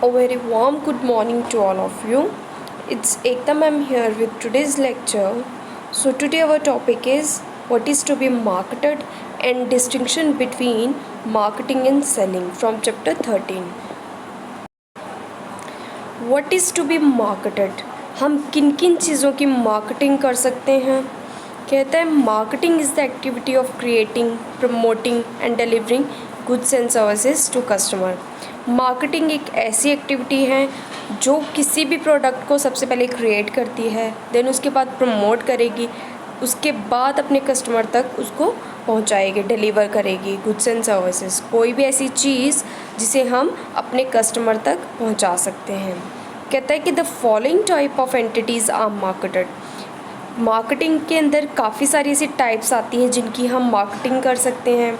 A very warm good morning to all of you. It's Ekta ma'am here with today's lecture. So today our topic is what is to be marketed and distinction between marketing and selling from chapter 13. What is to be marketed? हम किन किन चीज़ों की marketing कर सकते हैं? कहता है marketing is the activity of creating, promoting and delivering goods and services to customer. Marketing एक ऐसी एक्टिविटी है जो किसी भी प्रोडक्ट को सबसे पहले क्रिएट करती है, देन उसके बाद प्रमोट करेगी, उसके बाद अपने कस्टमर तक उसको पहुंचाएगी, डिलीवर करेगी गुड्स एंड सर्विसेज, कोई भी ऐसी चीज़ जिसे हम अपने कस्टमर तक पहुंचा सकते हैं। कहता है कि the following type of entities are marketed. Marketing के अंदर काफ़ी सारी ऐसी टाइप्स आती हैं जिनकी हम मार्केटिंग कर सकते हैं।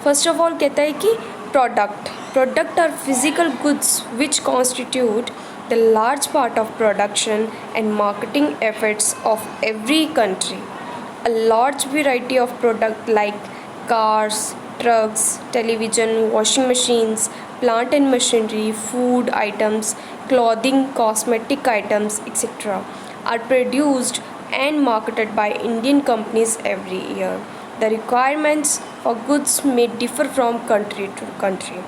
फर्स्ट ऑफ ऑल कहता है कि product are physical goods which constitute the large part of production and marketing efforts of every country. A large variety of products like cars, trucks, television, washing machines, plant and machinery, food items, clothing, cosmetic items, etc. are produced and marketed by Indian companies every year. The requirements for goods may differ from country to country.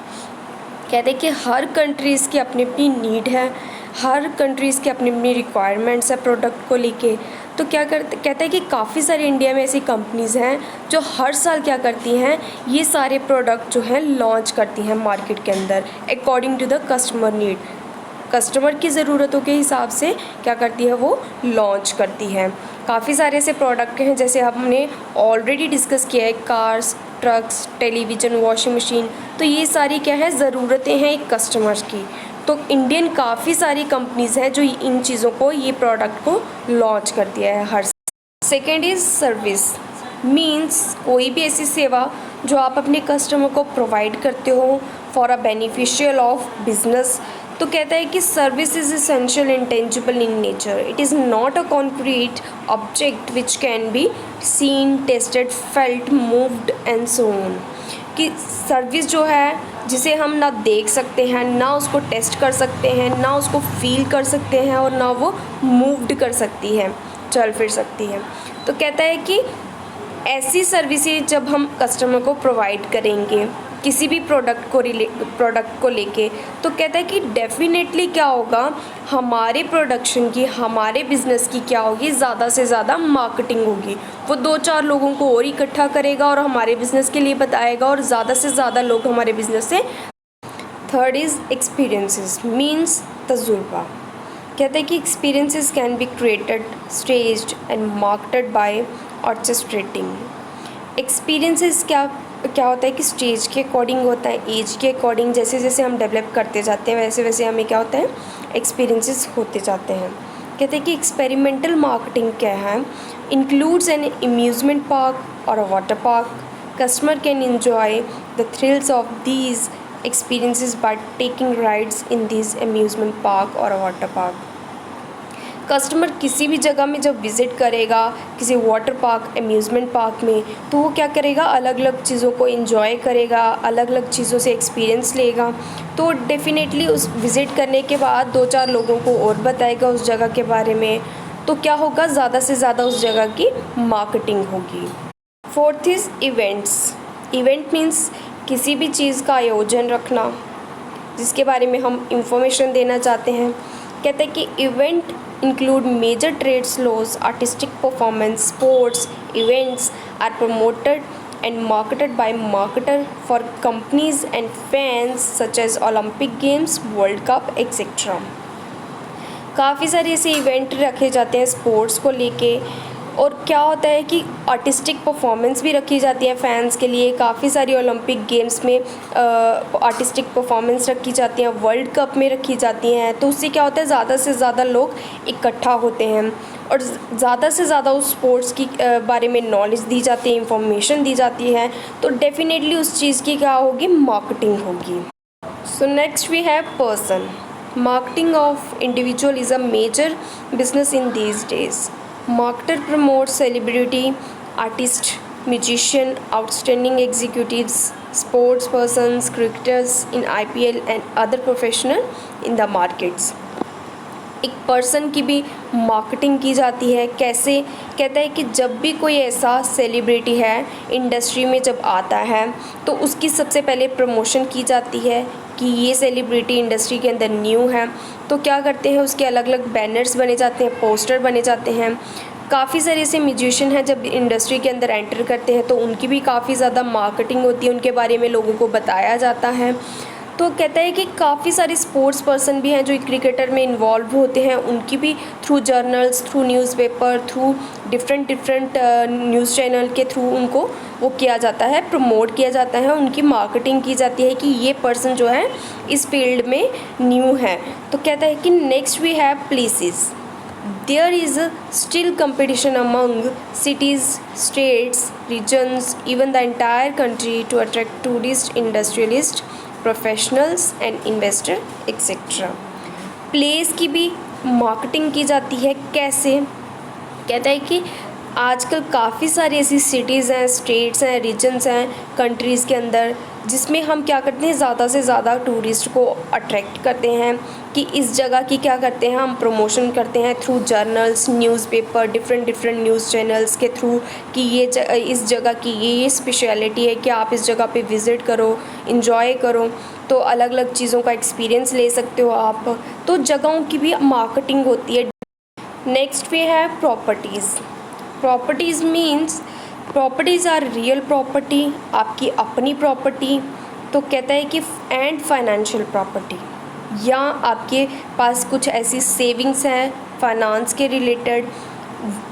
कहते हैं कि हर countries की अपनी अपनी need है, हर countries की अपनी अपनी रिक्वायरमेंट्स है प्रोडक्ट को लेके। तो कहता है कि काफ़ी सारी इंडिया में ऐसी कंपनीज़ हैं जो हर साल क्या करती हैं, ये सारे प्रोडक्ट जो हैं लॉन्च करती हैं मार्केट के अंदर according to the customer need. Customer की ज़रूरतों के हिसाब से क्या करती है, वो लॉन्च करती है। काफ़ी सारे ऐसे प्रोडक्ट हैं जैसे हमने ऑलरेडी डिस्कस किया है, cars, trucks, television, washing machine. तो ये सारी क्या है, ज़रूरतें हैं एक कस्टमर की। तो इंडियन काफ़ी सारी कंपनीज़ हैं जो इन चीज़ों को, ये प्रोडक्ट को लॉन्च करती है हर। सेकेंड इज़ सर्विस, मीन्स कोई भी ऐसी सेवा जो आप अपने कस्टमर को प्रोवाइड करते हो for a beneficial of business. तो कहता है कि service is essential and tangible in nature. It is not a concrete object which can be seen, tested, felt, moved and so on. कि सर्विस जो है जिसे हम ना देख सकते हैं, ना उसको टेस्ट कर सकते हैं, ना उसको फील कर सकते हैं और ना वो मूव्ड कर सकती है, चल फिर सकती है। तो कहता है कि ऐसी सर्विसेज जब हम कस्टमर को प्रोवाइड करेंगे किसी भी प्रोडक्ट को लेके, तो कहता है कि डेफिनेटली क्या होगा, हमारे प्रोडक्शन की, हमारे बिज़नेस की क्या होगी, ज़्यादा से ज़्यादा मार्केटिंग होगी। वो 2-4 लोगों को और इकट्ठा करेगा और हमारे बिज़नेस के लिए बताएगा और ज़्यादा से ज़्यादा लोग हमारे बिज़नेस से। थर्ड इज़ एक्सपीरियंसेस, मीन्स तजुर्बा। कहते हैं कि experiences can be created, staged and marketed by orchestrating. Experiences क्या होता है कि स्टेज के अकॉर्डिंग होता है, एज के अकॉर्डिंग, जैसे जैसे हम डेवलप करते जाते हैं वैसे वैसे हमें क्या होता है, एक्सपीरियंसेस होते जाते हैं। कहते हैं कि एक्सपेरिमेंटल मार्केटिंग क्या है, इंक्लूड्स एन अम्यूज़मेंट पार्क और अ water park. Customer can enjoy the thrills of these experiences by taking rides in these amusement park और अ वाटर पार्क। कस्टमर किसी भी जगह में जब विज़िट करेगा, किसी वाटर पार्क, अम्यूज़मेंट पार्क में, तो वो क्या करेगा, अलग अलग चीज़ों को एंजॉय करेगा, अलग अलग चीज़ों से एक्सपीरियंस लेगा। तो डेफिनेटली उस विज़िट करने के बाद 2-4 लोगों को और बताएगा उस जगह के बारे में। तो क्या होगा, ज़्यादा से ज़्यादा उस जगह की मार्केटिंग होगी। Fourth is events. Event means किसी भी चीज़ का आयोजन रखना जिसके बारे में हम इंफॉर्मेशन देना चाहते हैं। कहते हैं कि event include major trade shows, artistic performance, sports events are promoted and marketed by marketer for companies and fans such as Olympic Games, World Cup, etc. काफ़ी सारे ऐसे इवेंट रखे जाते हैं स्पोर्ट्स को लेके, और क्या होता है कि आर्टिस्टिक परफॉर्मेंस भी रखी जाती है फैंस के लिए। काफ़ी सारी ओलंपिक गेम्स में आर्टिस्टिक परफॉर्मेंस रखी जाती हैं, वर्ल्ड कप में रखी जाती हैं। तो उससे क्या होता है, ज़्यादा से ज़्यादा लोग इकट्ठा होते हैं और ज़्यादा से ज़्यादा उस स्पोर्ट्स की बारे में नॉलेज दी जाती है, इंफॉर्मेशन दी जाती है। तो डेफिनेटली उस चीज़ की क्या होगी, मार्केटिंग होगी। So next we have person. Marketing of individual is a major business in these days. Marketer promotes celebrity, artist, musician, outstanding executives, sports persons, cricketers in IPL and other professional in the markets. एक person की भी marketing की जाती है। कैसे? कहता है कि जब भी कोई ऐसा सेलिब्रिटी है इंडस्ट्री में जब आता है तो उसकी सबसे पहले प्रमोशन की जाती है कि ये सेलिब्रिटी इंडस्ट्री के अंदर न्यू है। तो क्या करते हैं, उसके अलग अलग बैनर्स बने जाते हैं, पोस्टर बने जाते हैं। काफ़ी सारे ऐसे म्यूजिशियन हैं जब इंडस्ट्री के अंदर एंटर करते हैं तो उनकी भी काफ़ी ज़्यादा मार्केटिंग होती है, उनके बारे में लोगों को बताया जाता है। तो कहता है कि काफ़ी सारे स्पोर्ट्स पर्सन भी हैं जो क्रिकेटर में इन्वॉल्व होते हैं, उनकी भी through journals, through newspaper, through different news channel के थ्रू उनको वो किया जाता है, प्रमोट किया जाता है, उनकी मार्केटिंग की जाती है कि ये पर्सन जो है इस फील्ड में न्यू है। तो कहता है कि next we have places. There is still competition among cities, states, regions, even the entire country to attract tourists, industrialists, professionals and investor, etc. Place की भी मार्केटिंग की जाती है। कैसे? कहता है कि आजकल काफ़ी सारी ऐसी सिटीज़ हैं, स्टेट्स हैं, रीजन्स हैं कंट्रीज़ के अंदर जिसमें हम क्या करते हैं, ज़्यादा से ज़्यादा टूरिस्ट को अट्रैक्ट करते हैं कि इस जगह की क्या करते हैं, हम प्रमोशन करते हैं through journals, newspaper, different news channels के थ्रू कि इस जगह की ये स्पेशलिटी है कि आप इस जगह पे विज़िट करो, इंजॉय करो, तो अलग अलग चीज़ों का एक्सपीरियंस ले सकते हो आप। तो जगहों की भी मार्केटिंग होती है। नेक्स्ट वे है properties. Properties means properties are real property, आपकी अपनी प्रॉपर्टी। तो कहता है कि एंड फाइनेंशियल प्रॉपर्टी, या आपके पास कुछ ऐसी सेविंग्स हैं फाइनेंस के रिलेटेड,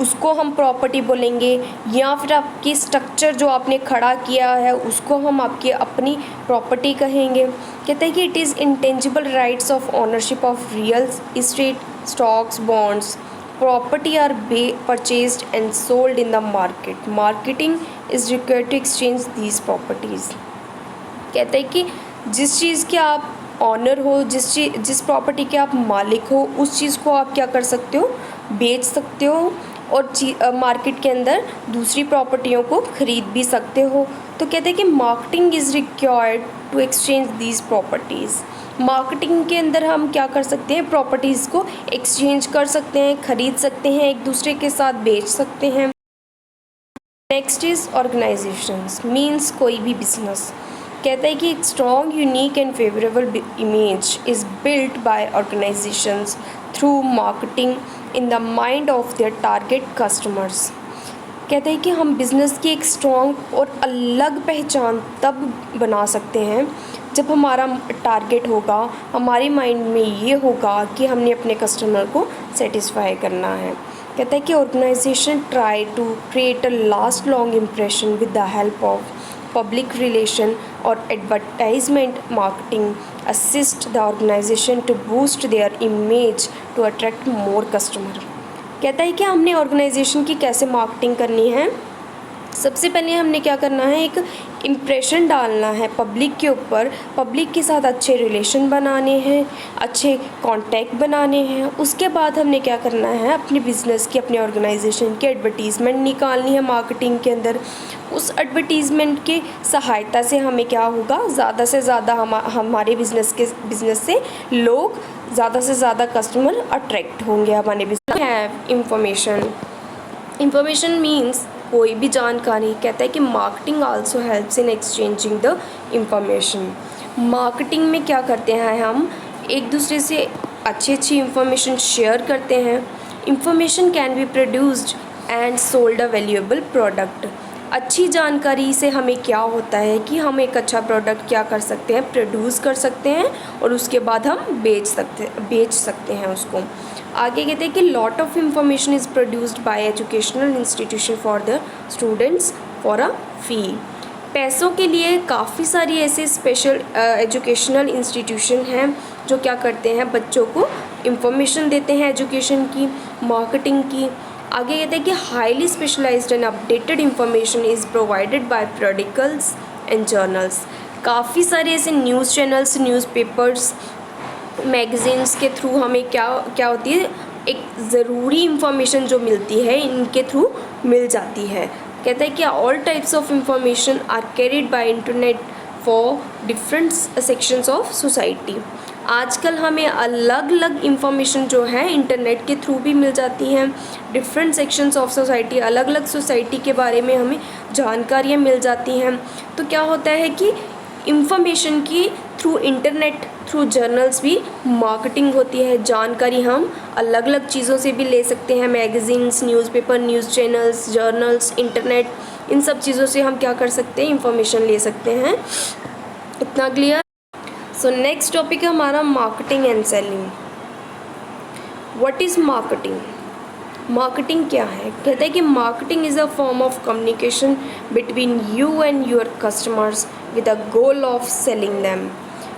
उसको हम प्रॉपर्टी बोलेंगे। या फिर आपकी स्ट्रक्चर जो आपने खड़ा किया है उसको हम आपकी अपनी प्रॉपर्टी कहेंगे। कहते हैं कि it is intangible rights of ownership of real estate, stocks, bonds. Property are purchased and sold in the market. Marketing is required to exchange these properties. कहते हैं कि जिस चीज़ के आप ऑनर हो, जिस प्रॉपर्टी के आप मालिक हो, उस चीज़ को आप क्या कर सकते हो, बेच सकते हो और मार्केट के अंदर दूसरी प्रॉपर्टियों को ख़रीद भी सकते हो। तो कहते हैं कि marketing is required to exchange these properties. Marketing के अंदर हम क्या कर सकते हैं, प्रॉपर्टीज़ को एक्सचेंज कर सकते हैं, ख़रीद सकते हैं, एक दूसरे के साथ बेच सकते हैं। नेक्स्ट इज़ ऑर्गेनाइजेशंस, मीन्स कोई भी बिजनेस। कहता है कि एक strong, unique and favourable image is built by organisations through marketing in the mind of their target customers. कहते हैं कि हम बिज़नेस की एक स्ट्रॉन्ग और अलग पहचान तब बना सकते हैं जब हमारा टारगेट होगा, हमारे माइंड में ये होगा कि हमने अपने कस्टमर को सेटिस्फाई करना है। कहता है कि organisation try to create a last long impression with the help of public relation और advertisement marketing assist the organisation to boost their image to attract more customer. कहता है कि हमने ऑर्गेनाइजेशन की कैसे मार्केटिंग करनी है। सबसे पहले हमने क्या करना है, एक इम्प्रेशन डालना है पब्लिक के ऊपर, पब्लिक के साथ अच्छे रिलेशन बनाने हैं, अच्छे कांटेक्ट बनाने हैं। उसके बाद हमने क्या करना है, अपने बिज़नेस की, अपने ऑर्गेनाइजेशन की एडवर्टीज़मेंट निकालनी है मार्केटिंग के अंदर। उस एडवर्टीज़मेंट के सहायता से हमें क्या होगा, ज़्यादा से ज़्यादा हमारे बिज़नेस से लोग, ज़्यादा से ज़्यादा कस्टमर अट्रैक्ट होंगे हमारे बिज़नेस। हैव इंफॉर्मेशन मीन्स कोई भी जानकारी। कहता है कि marketing also helps in exchanging the information. Marketing में क्या करते हैं, हम एक दूसरे से अच्छी इंफॉर्मेशन शेयर करते हैं। Information can be produced and sold a valuable product. अच्छी जानकारी से हमें क्या होता है कि हम एक अच्छा प्रोडक्ट क्या कर सकते हैं, प्रोड्यूस कर सकते हैं और उसके बाद हम बेच सकते हैं उसको। आगे कहते हैं कि lot of information is produced by educational institution for the students for a fee. पैसों के लिए काफ़ी सारी ऐसे स्पेशल एजुकेशनल इंस्टीट्यूशन हैं जो क्या करते हैं, बच्चों को इंफॉर्मेशन देते हैं एजुकेशन की, मार्केटिंग की। आगे कहते हैं कि highly specialized and updated information is provided by periodicals and journals. काफ़ी सारे ऐसे न्यूज़ चैनल्स, न्यूज़पेपर्स, मैगज़ीन्स के थ्रू हमें क्या होती है, एक ज़रूरी इंफॉर्मेशन जो मिलती है इनके थ्रू मिल जाती है। कहता है कि all types of information are carried by internet for different sections of society. आजकल हमें अलग अलग इंफॉर्मेशन जो है इंटरनेट के थ्रू भी मिल जाती हैं। डिफरेंट सेक्शंस ऑफ सोसाइटी, अलग अलग सोसाइटी के बारे में हमें जानकारियाँ मिल जाती हैं। तो क्या होता है कि इंफॉर्मेशन की थ्रू इंटरनेट, थ्रू जर्नल्स भी मार्केटिंग होती है। जानकारी हम अलग अलग चीज़ों से भी ले सकते हैं, magazines, newspaper, news channels, journals, internet, इन सब चीज़ों से हम क्या कर सकते हैं, इंफॉर्मेशन ले सकते हैं। इतना क्लियर? सो नेक्स्ट टॉपिक है हमारा marketing and selling. What is marketing? Marketing क्या है? कहते हैं कि marketing is a form of communication between you and your customers with a goal of selling them.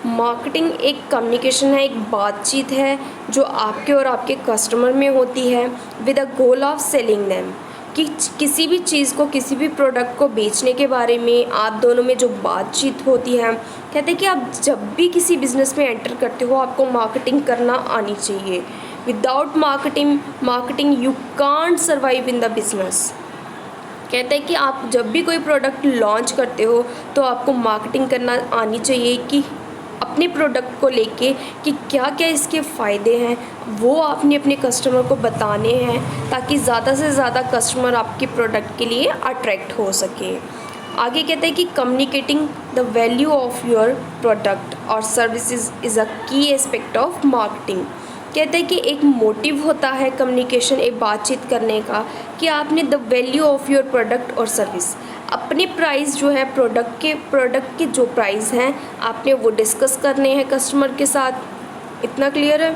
Marketing एक कम्युनिकेशन है, एक बातचीत है जो आपके और आपके कस्टमर में होती है with a goal of selling them, कि किसी भी चीज़ को, किसी भी प्रोडक्ट को बेचने के बारे में आप दोनों में जो बातचीत होती है। कहते हैं कि आप जब भी किसी बिज़नेस में एंटर करते हो आपको मार्केटिंग करना आनी चाहिए। Without marketing you can't survive in the business. कहते हैं कि आप जब भी कोई प्रोडक्ट लॉन्च करते हो तो आपको मार्केटिंग करना आनी चाहिए, कि अपने प्रोडक्ट को लेके कि क्या क्या इसके फ़ायदे हैं वो आपने अपने कस्टमर को बताने हैं, ताकि ज़्यादा से ज़्यादा कस्टमर आपके प्रोडक्ट के लिए अट्रैक्ट हो सके। आगे कहते हैं कि communicating the value of your product और सर्विसेज इज़ अ की एस्पेक्ट ऑफ मार्केटिंग। कहते हैं कि एक मोटिव होता है कम्युनिकेशन, एक बातचीत करने का, कि आपने the value of your product और सर्विस, अपने प्राइस जो है प्रोडक्ट के जो प्राइस हैं आपने वो डिस्कस करने हैं कस्टमर के साथ। इतना क्लियर है?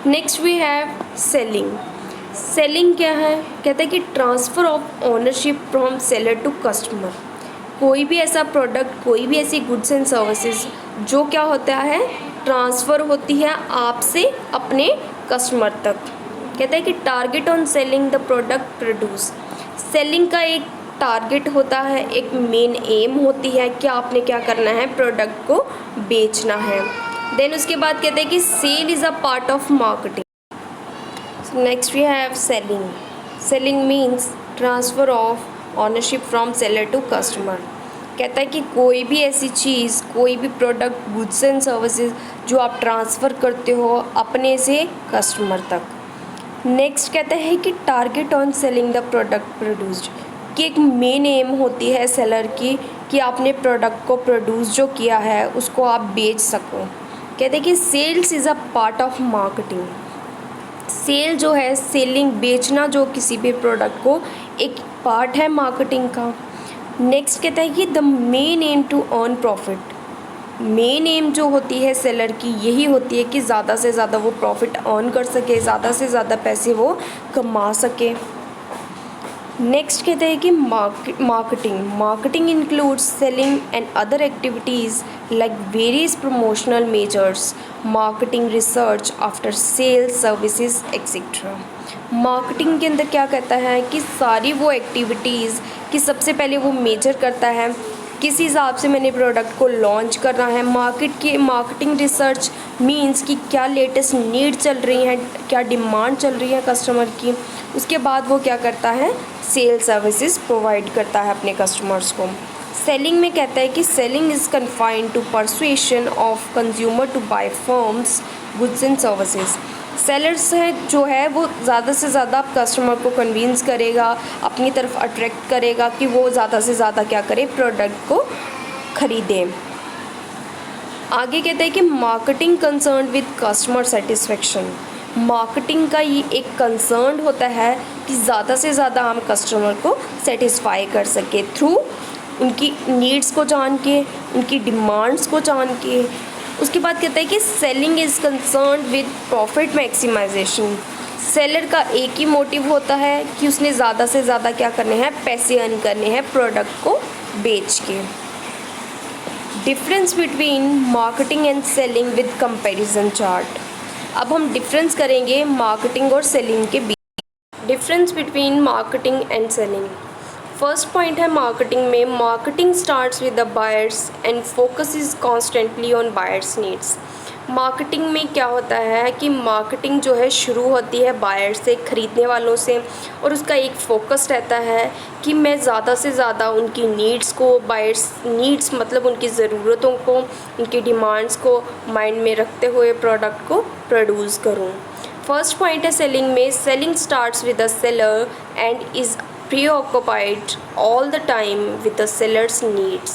Next we have selling. Selling क्या है? कहते हैं कि transfer of ownership from seller to customer. कोई भी ऐसा प्रोडक्ट, कोई भी ऐसी गुड्स एंड सर्विसेज जो क्या होता है, ट्रांसफ़र होती है आपसे अपने कस्टमर तक। कहते हैं कि target on selling the product produce. Selling का एक टारगेट होता है, एक मेन एम होती है कि आपने क्या करना है, प्रोडक्ट को बेचना है। देन उसके बाद कहते हैं कि sale is a part of marketing. Next we have selling. Selling means transfer of ownership from seller to customer. कहता है कि कोई भी ऐसी चीज़, कोई भी प्रोडक्ट, गुड्स एंड सर्विसेज जो आप ट्रांसफ़र करते हो अपने से कस्टमर तक। नेक्स्ट कहता है कि target on selling the product produced, कि एक मेन एम होती है सेलर की कि आपने प्रोडक्ट को प्रोड्यूस जो किया है उसको आप बेच सको। कहते हैं कि sales is a part of marketing. Sale जो है, सेलिंग, बेचना जो किसी भी प्रोडक्ट को, एक पार्ट है मार्केटिंग का। नेक्स्ट कहता है कि the main aim to earn profit. Main aim जो होती है सेलर की यही होती है कि ज़्यादा से ज़्यादा वो प्रॉफिट अर्न कर सके, ज़्यादा से ज़्यादा पैसे वो कमा सके। नेक्स्ट कहते हैं कि marketing includes selling and other activities like various promotional measures, marketing research, after sale services etcetera. Marketing के अंदर क्या कहता है कि सारी वो एक्टिविटीज़ कि सबसे पहले वो मेजर करता है किस हिसाब से मैंने प्रोडक्ट को लॉन्च करना है। मार्केटिंग रिसर्च मींस कि क्या लेटेस्ट नीड चल रही है, क्या डिमांड चल रही है कस्टमर की। उसके बाद वो क्या करता है, सेल सर्विसेज प्रोवाइड करता है अपने कस्टमर्स को। सेलिंग में कहता है कि selling is confined to persuasion of consumer to buy firms goods and services. Sellers है जो है वो ज़्यादा से ज़्यादा कस्टमर को कन्विंस करेगा, अपनी तरफ अट्रैक्ट करेगा कि वो ज़्यादा से ज़्यादा क्या करे, प्रोडक्ट को ख़रीदें। आगे कहते हैं कि marketing concern with customer satisfaction. Marketing का ये एक कंसर्न होता है कि ज़्यादा से ज़्यादा हम कस्टमर को सेटिस्फाई कर सके थ्रू उनकी नीड्स को जान के, उनकी डिमांड्स को जान के। उसके बाद कहता है कि selling is concern with profit maximization. Seller का एक ही मोटिव होता है कि उसने ज़्यादा से ज़्यादा क्या करने हैं, पैसे अर्न करने हैं प्रोडक्ट को बेच के। Difference between marketing and selling with comparison chart. अब हम डिफरेंस करेंगे मार्केटिंग और सेलिंग के बीच। Difference between marketing and selling. First point है मार्केटिंग में, marketing starts with the buyers and focus is constantly on buyers needs. Marketing में क्या होता है कि मार्केटिंग जो है शुरू होती है बायर से, ख़रीदने वालों से, और उसका एक फोकस रहता है कि मैं ज़्यादा से ज़्यादा उनकी नीड्स को, बायर्स नीड्स मतलब उनकी ज़रूरतों को, उनकी डिमांड्स को माइंड में रखते हुए प्रोडक्ट को प्रोड्यूस करूं। फर्स्ट पॉइंट है सेलिंग में, selling starts with the seller and is preoccupied all the time with the seller's needs।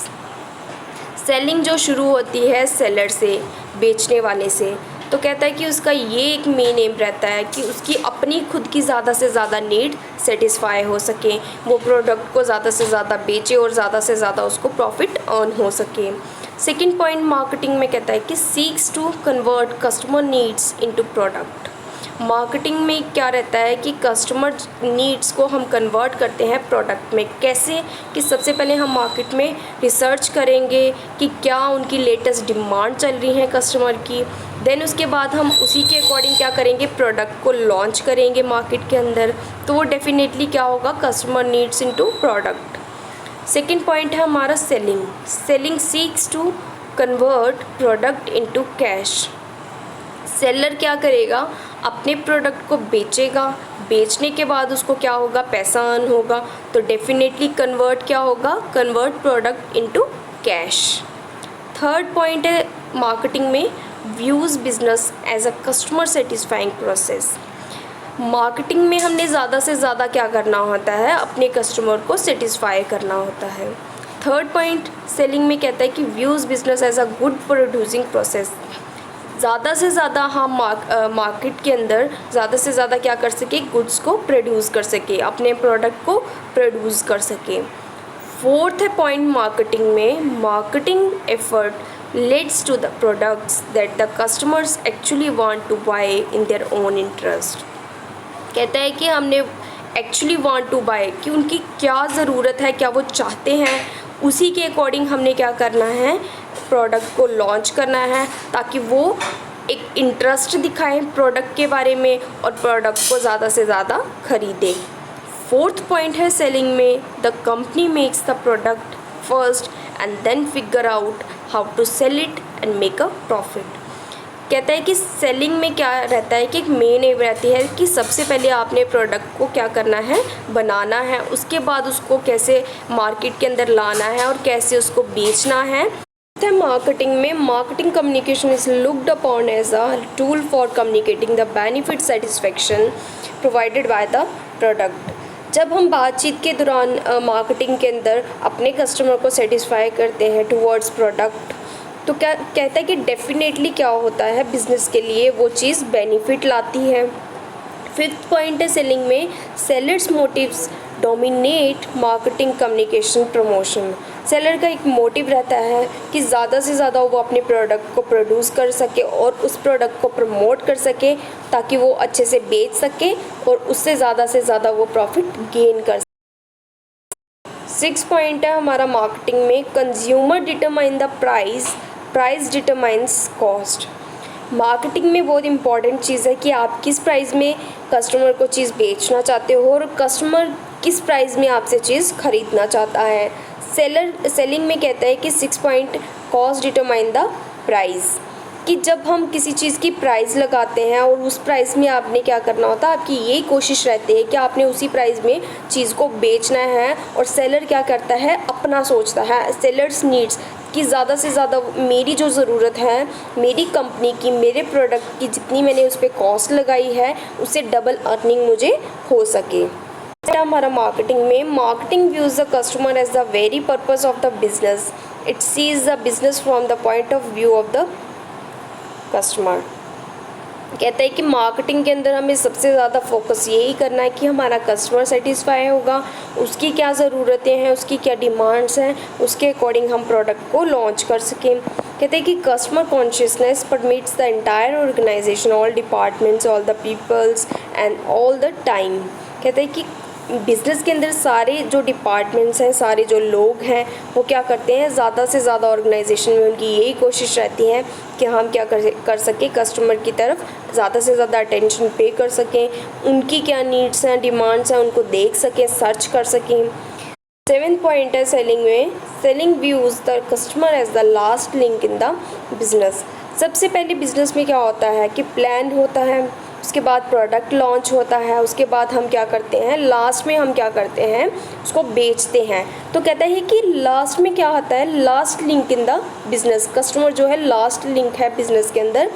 Selling जो शुरू होती है सेलर से, बेचने वाले से, तो कहता है कि उसका ये एक मेन एम रहता है कि उसकी अपनी खुद की ज़्यादा से ज़्यादा नीड सेटिस्फाई हो सके, वो प्रोडक्ट को ज़्यादा से ज़्यादा बेचे और ज़्यादा से ज़्यादा उसको प्रॉफिट अर्न हो सके। सेकेंड पॉइंट मार्केटिंग में कहता है कि seeks to convert customer needs into product. Marketing में क्या रहता है कि कस्टमर नीड्स को हम कन्वर्ट करते हैं प्रोडक्ट में। कैसे? कि सबसे पहले हम मार्केट में रिसर्च करेंगे कि क्या उनकी लेटेस्ट डिमांड चल रही है कस्टमर की, देन उसके बाद हम उसी के अकॉर्डिंग क्या करेंगे, प्रोडक्ट को लॉन्च करेंगे मार्केट के अंदर, तो वो डेफिनेटली क्या होगा, customer needs into product. Second point है हमारा selling. Selling seeks to convert product into cash. Seller क्या करेगा, अपने प्रोडक्ट को बेचेगा, बेचने के बाद उसको क्या होगा, पैसा अर्न होगा, तो डेफिनेटली कन्वर्ट क्या होगा, convert product into cash. Third point है मार्केटिंग में, views business as a customer satisfying process. Marketing में हमने ज़्यादा से ज़्यादा क्या करना होता है, अपने कस्टमर को सेटिस्फाई करना होता है। थर्ड पॉइंट सेलिंग में कहता है कि views business as a good producing process. ज़्यादा से ज़्यादा हम मार्केट के अंदर ज़्यादा से ज़्यादा क्या कर सके, गुड्स को प्रोड्यूस कर सके, अपने प्रोडक्ट को प्रोड्यूस कर सके। फोर्थ है पॉइंट मार्केटिंग में, marketing effort leads to the products that the customers actually want to buy in their own interest. कहता है कि हमने एक्चुअली वांट टू बाय, कि उनकी क्या ज़रूरत है, क्या वो चाहते हैं, उसी के अकॉर्डिंग हमने क्या करना है, प्रोडक्ट को लॉन्च करना है, ताकि वो एक इंटरेस्ट दिखाएं प्रोडक्ट के बारे में और प्रोडक्ट को ज़्यादा से ज़्यादा खरीदें। फोर्थ पॉइंट है सेलिंग में, the company makes the product first and then figure out how to sell it and make a profit. कहता है कि सेलिंग में क्या रहता है कि एक मेन एम रहती है कि सबसे पहले आपने प्रोडक्ट को क्या करना है, बनाना है, उसके बाद उसको कैसे मार्केट के अंदर लाना है और कैसे उसको बेचना है। मार्केटिंग में, marketing communication is looked upon as a tool for communicating the benefit satisfaction provided by the product. जब हम बातचीत के दौरान मार्केटिंग के अंदर अपने कस्टमर को सेटिस्फाई करते हैं टुवर्ड्स प्रोडक्ट, तो क्या कहता है कि डेफिनेटली क्या होता है, बिज़नेस के लिए वो चीज़ बेनिफिट लाती है। फिफ्थ पॉइंट है सेलिंग में, sellers motives dominate marketing communication promotion. Seller का एक मोटिव रहता है कि ज़्यादा से ज़्यादा वो अपने प्रोडक्ट को प्रोड्यूस कर सके और उस प्रोडक्ट को प्रमोट कर सके, ताकि वो अच्छे से बेच सके और उससे ज़्यादा से ज़्यादा वो प्रॉफिट गेन कर सके। सिक्स पॉइंट है हमारा मार्केटिंग में, consumer determine the price, price determines cost. Marketing में बहुत इंपॉर्टेंट चीज़ है कि आप किस प्राइस में कस्टमर को चीज़ बेचना चाहते हो और कस्टमर किस प्राइस में आपसे चीज़ खरीदना चाहता है। सेलिंग में कहता है कि 6 point, cost determine the price, कि जब हम किसी चीज़ की प्राइस लगाते हैं और उस प्राइस में आपने क्या करना होता है, आपकी यही कोशिश रहती है कि आपने उसी प्राइस में चीज़ को बेचना है। और सेलर क्या करता है, अपना सोचता है, सेलर्स नीड्स, कि ज़्यादा से ज़्यादा मेरी जो ज़रूरत है, मेरी कंपनी की, मेरे प्रोडक्ट की जितनी मैंने उस पर कॉस्ट लगाई है, उससे डबल अर्निंग मुझे हो सके। हमारा मार्केटिंग में, marketing views the customer as the very purpose of the business, it sees the business from the point of view of the customer. कहता है कि मार्केटिंग के अंदर हमें सबसे ज़्यादा फोकस यही करना है कि हमारा कस्टमर सेटिस्फाई होगा, उसकी क्या ज़रूरतें हैं, उसकी क्या डिमांड्स हैं, उसके अकॉर्डिंग हम प्रोडक्ट को लॉन्च कर सकें। कहते हैं कि customer consciousness permits the entire organization, all departments, all the peoples and all the time. कहते हैं कि बिज़नेस के अंदर सारे जो डिपार्टमेंट्स हैं, सारे जो लोग हैं, वो क्या करते हैं, ज़्यादा से ज़्यादा ऑर्गेनाइजेशन में उनकी यही कोशिश रहती है कि हम क्या कर सकें, कस्टमर की तरफ ज़्यादा से ज़्यादा अटेंशन पे कर सकें, उनकी क्या नीड्स हैं, डिमांड्स हैं, उनको देख सकें, सर्च कर सकें। 7th पॉइंट है सेलिंग में, selling views the customer as the last link in the business. सबसे पहले बिज़नेस में क्या होता है कि प्लान होता है, उसके बाद प्रोडक्ट लॉन्च होता है, उसके बाद हम क्या करते हैं, लास्ट में हम क्या करते हैं, उसको बेचते हैं। तो कहता है कि लास्ट में क्या आता है, last link in the business. Customer जो है लास्ट लिंक है बिज़नेस के अंदर।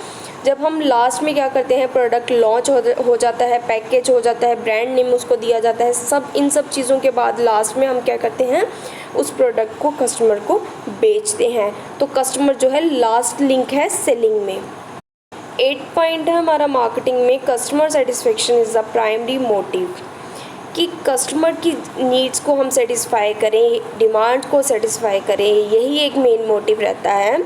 जब हम लास्ट में क्या करते हैं, प्रोडक्ट लॉन्च हो जाता है, पैकेज हो जाता है, ब्रांड नेम उसको दिया जाता है, इन सब चीज़ों के बाद लास्ट में हम क्या करते हैं, उस प्रोडक्ट को कस्टमर को बेचते हैं। तो कस्टमर जो है लास्ट लिंक है सेलिंग में। 8 पॉइंट है हमारा मार्केटिंग में, customer satisfaction is the primary motive. कि कस्टमर की नीड्स को हम सेटिस्फाई करें, डिमांड को सेटिस्फाई करें, यही एक मेन मोटिव रहता है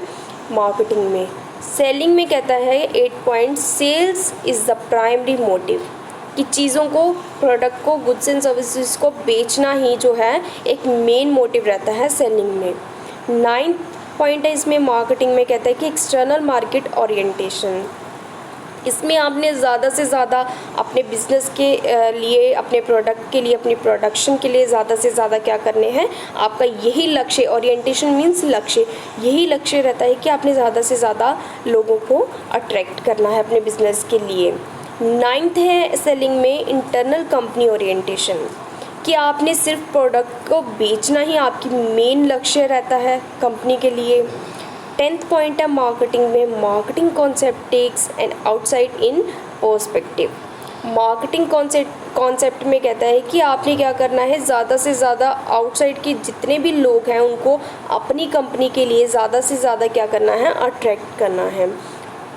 मार्केटिंग में। सेलिंग में कहता है 8 point, sales is the primary motive. कि चीज़ों को, प्रोडक्ट को, गुड्स एंड सर्विसेज को बेचना ही जो है एक मेन मोटिव रहता है सेलिंग में। 9 पॉइंट है इसमें मार्केटिंग में, कहता है कि एक्सटर्नल मार्केट ओरिएंटेशन। इसमें आपने ज़्यादा से ज़्यादा अपने बिज़नेस के लिए, अपने प्रोडक्ट के लिए, अपनी प्रोडक्शन के लिए ज़्यादा से ज़्यादा क्या करने हैं, आपका यही लक्ष्य, ओरिएंटेशन मीन्स लक्ष्य, यही लक्ष्य रहता है कि आपने ज़्यादा से ज़्यादा लोगों को अट्रैक्ट करना है अपने बिज़नेस के लिए। 9th है सेलिंग में इंटरनल कंपनी ओरिएंटेशन। कि आपने सिर्फ प्रोडक्ट को बेचना ही आपकी मेन लक्ष्य रहता है कंपनी के लिए। 10th पॉइंट है मार्केटिंग में, marketing concept takes and outside in perspective. Marketing concept में कहता है कि आपने क्या करना है, ज़्यादा से ज़्यादा आउटसाइड के जितने भी लोग हैं उनको अपनी कंपनी के लिए ज़्यादा से ज़्यादा क्या करना है, अट्रैक्ट करना है।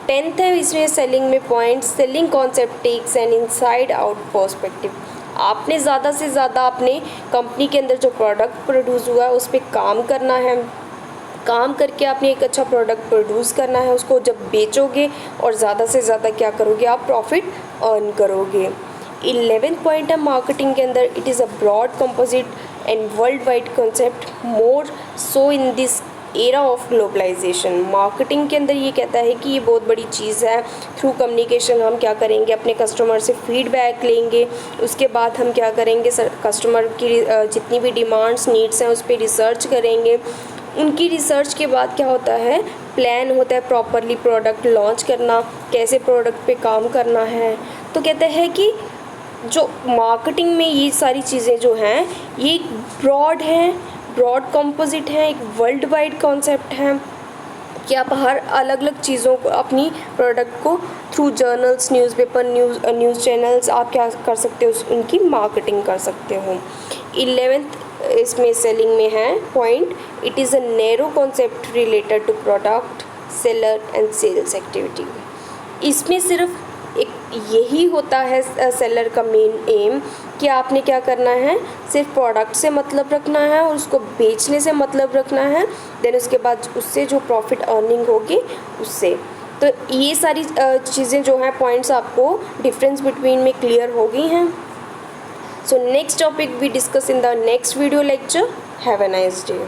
10th है इसमें सेलिंग में point, selling concept takes and inside out perspective. आपने ज़्यादा से ज़्यादा अपने कंपनी के अंदर जो प्रोडक्ट प्रोड्यूस हुआ है उस पर काम करना है। काम करके आपने एक अच्छा प्रोडक्ट प्रोड्यूस करना है, उसको जब बेचोगे और ज़्यादा से ज़्यादा क्या करोगे, आप प्रॉफिट अर्न करोगे। 11th पॉइंट है मार्केटिंग के अंदर, it is a broad composite and world wide concept, more so in this era of globalization. Marketing के अंदर ये कहता है कि ये बहुत बड़ी चीज़ है। थ्रू कम्युनिकेशन हम क्या करेंगे, अपने कस्टमर से फीडबैक लेंगे, उसके बाद हम क्या करेंगे, कस्टमर की जितनी भी डिमांड्स, नीड्स हैं उस पर रिसर्च करेंगे। उनकी रिसर्च के बाद क्या होता है, प्लान होता है प्रॉपरली प्रोडक्ट लॉन्च करना, कैसे प्रोडक्ट पे काम करना है। तो कहते हैं कि जो मार्केटिंग में ये सारी चीज़ें जो हैं ये एक ब्रॉड हैं, ब्रॉड कंपोजिट है, एक वर्ल्ड वाइड कॉन्सेप्ट है कि आप हर अलग अलग चीज़ों को, अपनी प्रोडक्ट को through journals, newspaper, news channels आप क्या कर सकते हो, उनकी मार्केटिंग कर सकते हो। 11th इसमें सेलिंग में है point, it is a narrow concept related to product, seller and sales activity. इसमें सिर्फ एक यही होता है सेलर का मेन एम कि आपने क्या करना है, सिर्फ प्रोडक्ट से मतलब रखना है और उसको बेचने से मतलब रखना है, देन उसके बाद उससे जो प्रॉफिट अर्निंग होगी उससे। तो ये सारी चीज़ें जो हैं, पॉइंट्स आपको डिफरेंस बिटवीन में क्लियर हो गई हैं। So next topic we discuss in the next video lecture. Have a nice day.